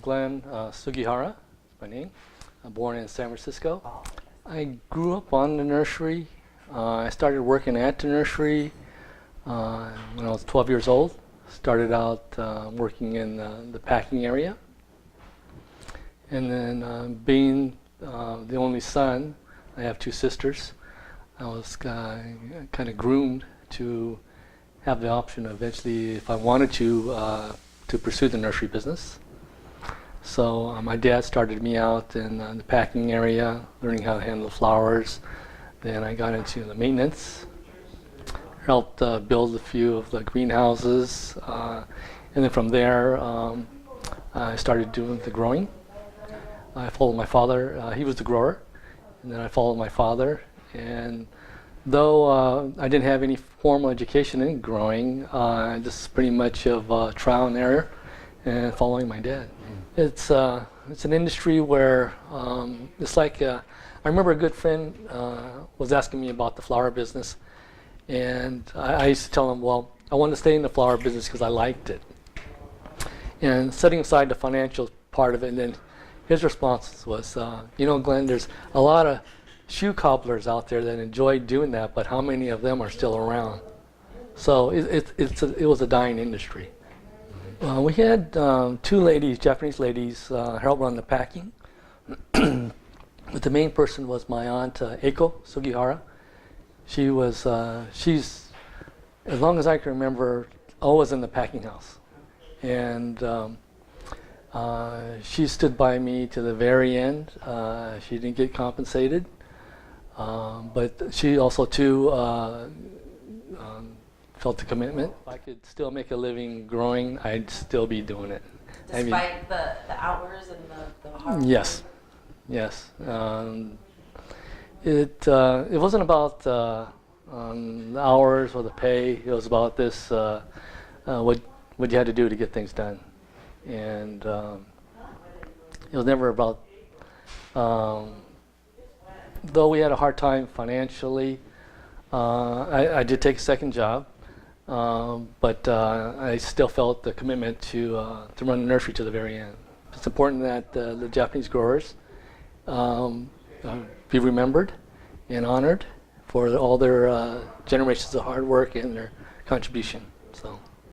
Glenn Sugihara, is my name. I'm born in San Francisco. I grew up on the nursery. I started working at the nursery when I was 12 years old. Started out working in the packing area. And then being the only son, I have two sisters, I was kind of groomed to have the option eventually, if I wanted to pursue the nursery business. So my dad started me out in the packing area, learning how to handle flowers. Then I got into the maintenance, helped build a few of the greenhouses, and then from there I started doing the growing. I followed my father. He was the grower, and then I followed my father. And though I didn't have any formal education in growing, just pretty much of trial and error and following my dad. It's an industry where it's like I remember a good friend was asking me about the flower business, and I used to tell him, well, I wanted to stay in the flower business because I liked it. And setting aside the financial part of it, and then his response was, you know, Glenn, there's a lot of shoe cobblers out there that enjoy doing that, but how many of them are still around? So it was a dying industry. We had two ladies, Japanese ladies, help run the packing. But the main person was my aunt, Eiko Sugihara. She was, she's, as long as I can remember, always in the packing house. And she stood by me to the very end. She didn't get compensated. But she also, too, felt the commitment. If I could still make a living growing, I'd still be doing it. Despite the hours and the hard work? Yes, yes. It wasn't about the hours or the pay. It was about this, what you had to do to get things done. And it was never about, though we had a hard time financially, I did take a second job. But I still felt the commitment to run the nursery to the very end. It's important that the Japanese growers be remembered and honored for all their generations of hard work and their contribution. So.